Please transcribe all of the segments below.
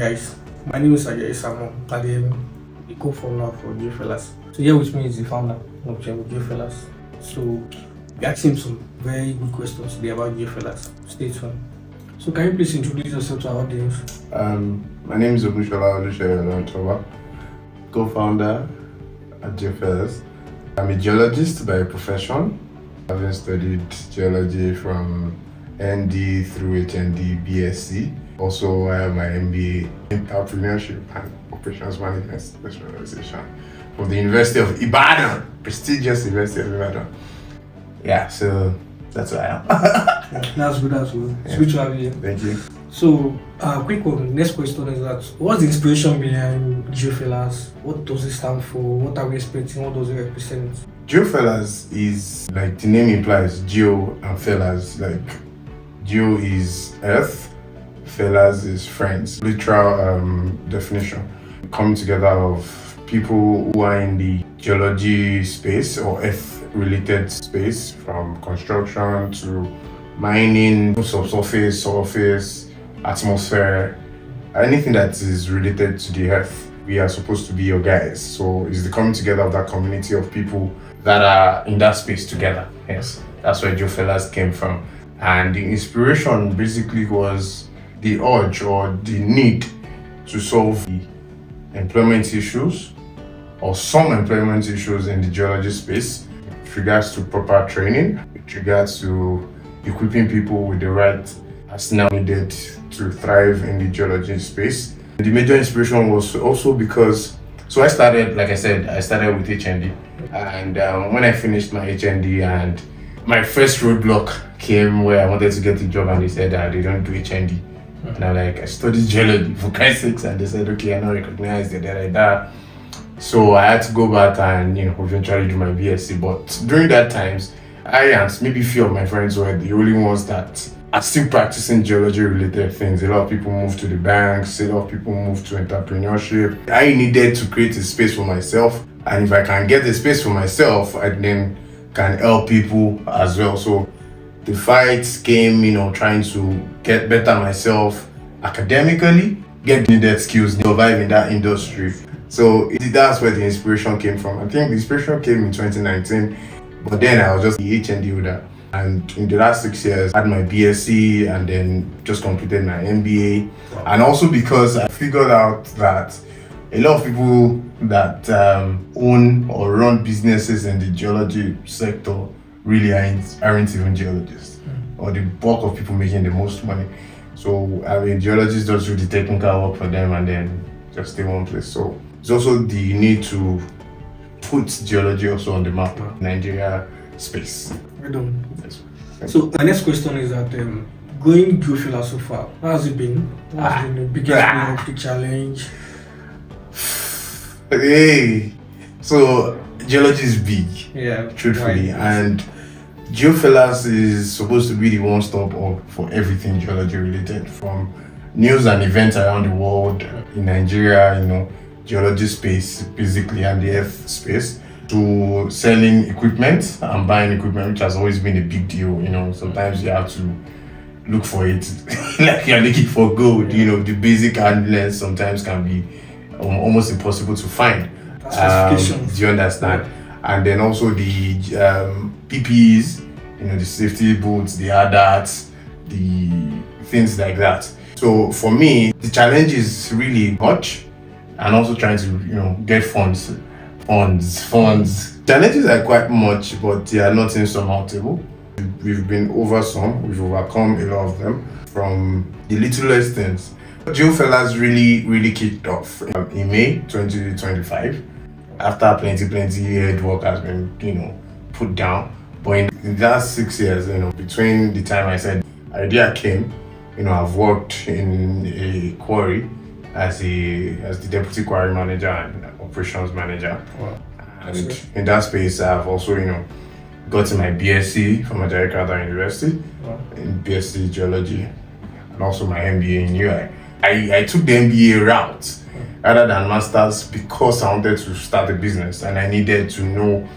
guys, my name is Samo. I am the co-founder for Geofellas. So here with me is the founder of Geofellas. So we asked him some very good questions today about Geofellas. Stay tuned. So can you please introduce yourself to our audience? My name is Geofellas, co-founder at Geofellas. I'm a geologist by profession, having studied geology from ND through HND, BSc. Also, I have my MBA in entrepreneurship and operations management specialization from the University of Ibadan, prestigious University of Ibadan. Yeah, so that's who I am. That's good. Yeah. It's good to have you. Thank you. So, quick one. Next question is that what's the inspiration behind Geofellas? What does it stand for? What are we expecting? What does it represent? Geofellas is, like the name implies, geo and fellas. Like geo is earth, fellas is friends. Literal definition. Coming together of people who are in the geology space or earth related space, from construction to mining, subsurface, surface, atmosphere, anything that is related to the earth. We are supposed to be your guys. So it's the coming together of that community of people that are in that space together. Yes, that's where Geofellas came from. And the inspiration basically was the urge or the need to solve the employment issues or some employment issues in the geology space with regards to proper training, with regards to equipping people with the right arsenal needed to thrive in the geology space. The major inspiration was also because, so I started, like I said, I started with HND. And when I finished my HND and my first roadblock came where I wanted to get a job and they said that they don't do HND. And I'm like, I studied geology for Christ's sakes, and they said, okay, I not recognized it, like that. So I had to go back and eventually do my BSc. But during that times, I and maybe a few of my friends were the only ones that are still practicing geology related things. A lot of people moved to the banks, a lot of people moved to entrepreneurship. I needed to create a space for myself, and if I can get a space for myself, I then can help people as well. So the fight came, trying to get better myself academically, get needed skills, survive in that industry. So that's where the inspiration came from. I think the inspiration came in 2019, but then I was just the HND holder. And in the last 6 years, I had my BSc and then just completed my MBA. And also because I figured out that a lot of people that own or run businesses in the geology sector really aren't even geologists, or the bulk of people making the most money. So geologists just do the technical work for them and then just stay one place. So it's also the need to put geology also on the map, Nigeria space. Well done. Yes. So my next question is that going Geofellas so far, how has it been? What has been the biggest big challenge? Hey, so geology is big, truthfully, and Geofellas is supposed to be the one-stop hub for everything geology related, from news and events around the world, in Nigeria, geology space basically, and the earth space, to selling equipment and buying equipment, which has always been a big deal. Sometimes you have to look for it like you're looking for gold. The basic handlers sometimes can be almost impossible to find. Do you understand? And then also the PPEs, the safety boots, the ADATs, the things like that. So for me, the challenge is really much, and also trying to get funds. Challenges are quite much, but they are not insurmountable. We've been over some, we've overcome a lot of them, from the littlest things. Geofellas really kicked off in May 2025 after plenty hard work has been put down. But in the last 6 years, between the time I said idea came, I've worked in a quarry as the deputy quarry manager and operations manager. Wow. And in that space, I've also gotten my BSc from Geological University. Wow. In BSc geology, and also my MBA in UI. I took the MBA route rather than masters because I wanted to start a business and I needed to know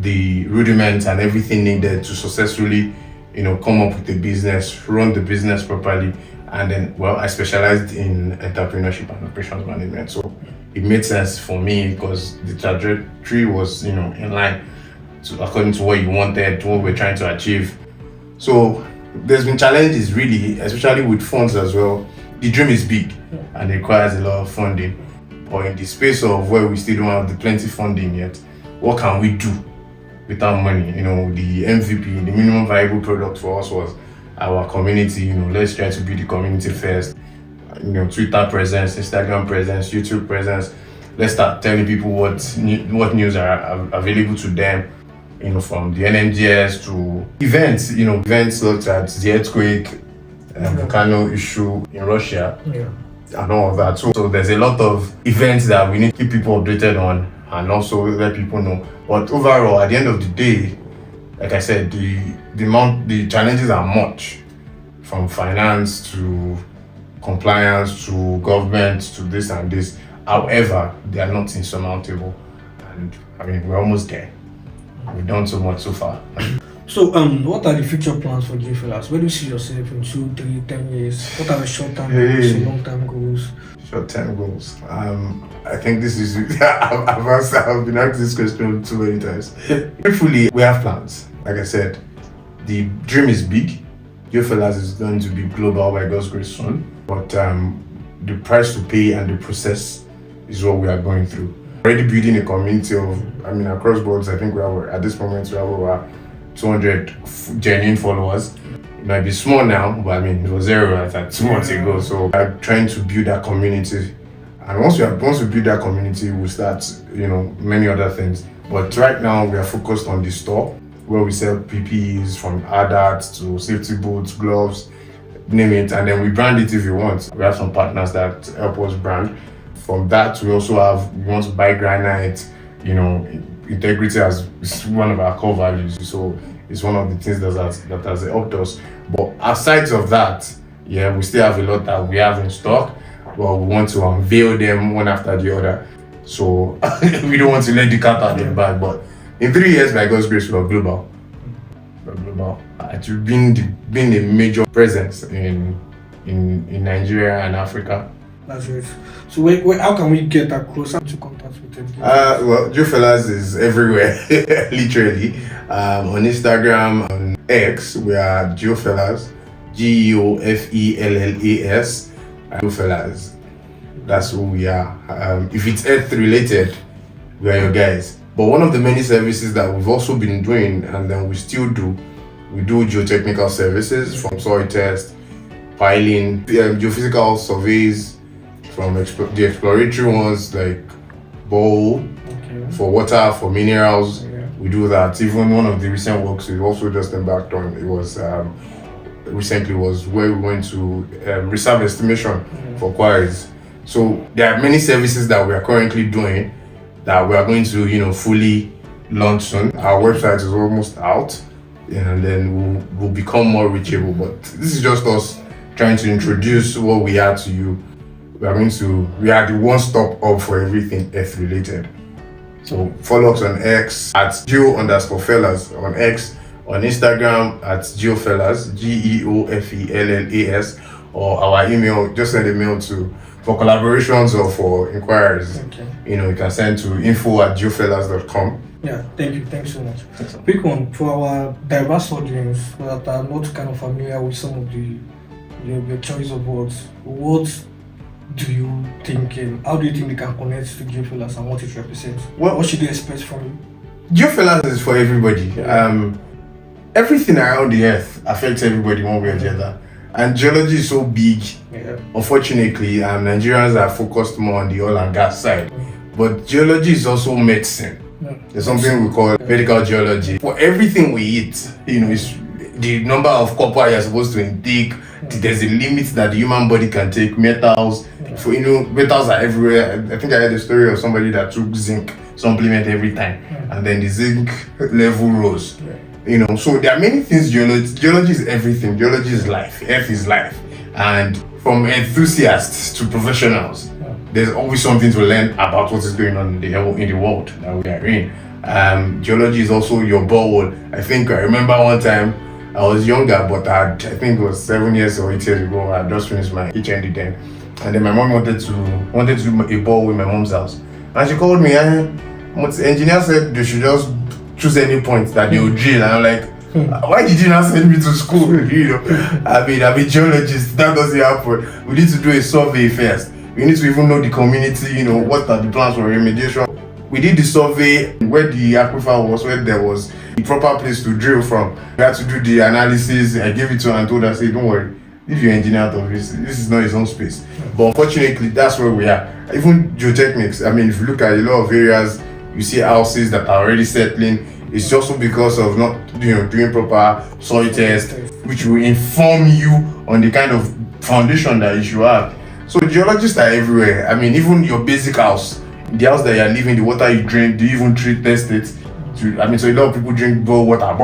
the rudiments and everything needed to successfully come up with a business, run the business properly, And then, well, I specialized in entrepreneurship and operations management. So it made sense for me because the trajectory was, in line to according to what you wanted, what we're trying to achieve. So there's been challenges really, especially with funds as well. The dream is big and it requires a lot of funding. But in the space of where we still don't have the plenty funding yet, what can we do without money? The MVP, the minimum viable product for us was our community. Let's try to be the community first. Twitter presence, Instagram presence, YouTube presence. Let's start telling people what news are available to them. From the NMGS to events. Events such as the earthquake, volcano issue in Russia, and all of that. So there's a lot of events that we need to keep people updated on and also let people know. But overall, at the end of the day, like I said, the challenges are much, from finance to compliance to government to this and this. However, they are not insurmountable, and we're almost there. We've done so much so far. So, what are the future plans for Geofellas? Where do you see yourself in 2, 3, 10 years? What are the short-term goals and long-term goals? Short-term goals. I think this is I've been asked this question too many times. Hopefully, we have plans. Like I said, the dream is big. Geofellas is going to be global by God's grace soon. But the price to pay and the process is what we are going through. Already building a community of, across boards, I think at this moment we have over 200 genuine followers. It might be small now, but it was 0 at 2 months ago. So I'm trying to build that community. And once we build that community, we'll start, many other things. But right now we are focused on the store where we sell PPEs, from ADAT to safety boots, gloves, name it. And then we brand it if you want. We have some partners that help us brand. From that, we also we want to buy granite. Integrity is one of our core values. So it's one of the things that has helped us. But aside of that, we still have a lot that we have in stock, but we want to unveil them one after the other. So we don't want to let the cat out of the bag. But in 3 years, by God's grace, we're global. It's been a major presence in Nigeria and Africa. That's it. So how can we get closer to contact with them? Geofellas is everywhere, literally. On Instagram, on X, we are Geofellas, Geofellas, Geofellas. That's who we are. If it's earth related, we are your guys. But one of the many services that we've also been doing, and then we still do, we do geotechnical services, from soil test, piling, geophysical surveys, from the exploratory ones like borehole, for water, for minerals. We do that. Even one of the recent works we've also just embarked on, it was recently, was where we went to reserve estimation for quarries. So there are many services that we are currently doing that we are going to fully launch soon. Our website is almost out, and then we'll become more reachable. But this is just us trying to introduce what we are to you. We are the one-stop hub for everything earth related. So follow us on X at geo_fellas on X, on Instagram at geofellas, Geofellas, or our email. Just send a mail for collaborations or for inquiries. You can send to info@geofellas.com. Yeah, thank you. Thanks so much. Quick one for our diverse audience that are not kind of familiar with some of your choice of words. What do you think, how do you think they can connect to Geofellas and what it represents? What should they expect from you? Geofellas is for everybody. Everything around the earth affects everybody one way or the other. And geology is so big. Unfortunately, Nigerians are focused more on the oil and gas side. But geology is also medicine. There's something we call medical geology. For everything we eat, it's the number of copper you're supposed to intake. There's a limit that the human body can take. Metals, metals are everywhere. I think I heard a story of somebody that took zinc supplement every time, and then the zinc level rose. So there are many things. Geology is everything. Geology is life. Earth is life, and from enthusiasts to professionals, there's always something to learn about what is going on in the world that we are in. Geology is also your borehole. I remember one time I was younger, but I think it was 7 years or 8 years ago. I just finished my HND then, and then my mom wanted to do a bore with my mom's house, and she called me. And the engineer said they should just choose any point that they will drill, and I'm like, why did you not send me to school? I'm a geologist. That doesn't happen. We need to do a survey first. We need to even know the community. What are the plans for remediation. We did the survey where the aquifer was, where there was the proper place to drill from. We had to do the analysis. I gave it to her and told her, say, don't worry, if you're engineer out of this is not his own space. But unfortunately, that's where we are. Even geotechnics, if you look at a lot of areas, you see houses that are already settling. It's just because of not doing proper soil test, which will inform you on the kind of foundation that you should have. So geologists are everywhere. Even your basic house, the house that you're living, the water you drink, do you even test it? So a lot of people drink boil water,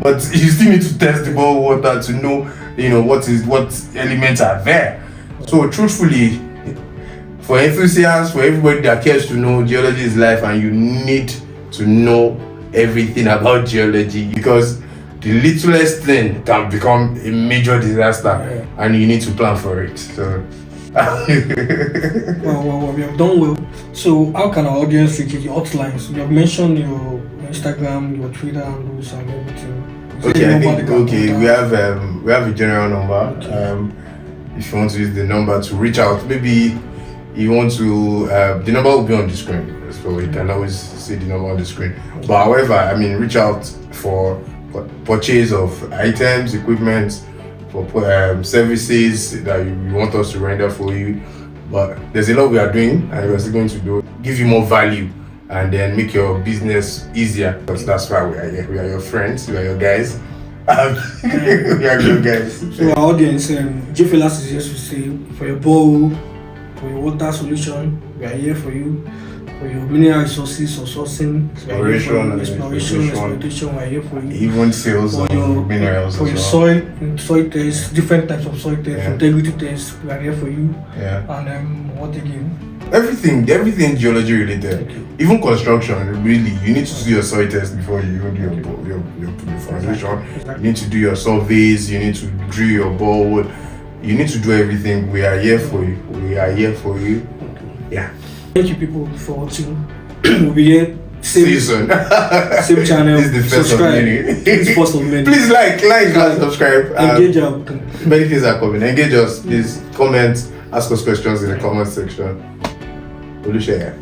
but you still need to test the boil water to know, what elements are there. So truthfully, for enthusiasts, for everybody that cares to know, geology is life, and you need to know everything about geology, because the littlest thing can become a major disaster, and you need to plan for it. So well, we have done well. So how can our audience reach your outlines? You have mentioned your Instagram, your Twitter handles and everything. We have a general number. Okay. If you want to use the number to reach out, maybe you want to the number will be on the screen, so you can always see the number on the screen. But however, reach out for purchase of items, equipment, for services that you want us to render for you. But there's a lot we are doing, and we're still going to give you more value, and then make your business easier, because that's why we are here. We are your friends, we are your guys. We are good guys. So our audience, Geofellas is here to say, for your bowl, for your water solution, we are here for you. For your mineral resources or sourcing, exploration, we are here for you. Even sales of minerals. For your soil tests, different types of soil tests, integrity tests, we are here for you. And what again? Everything geology related. Okay. Even construction, really, you need to do your soil test before you do your foundation. Exactly. You need to do your surveys, you need to drill your bore. You need to do everything. We are here for you. We are here for you. Yeah. Thank you, people, for watching. We'll be here season. Same channel. This is the first subscribe. of many. It's first of many. Please like and subscribe. Engage us. Many things are coming. Engage us. Please comment. Ask us questions in the comment section. We'll share.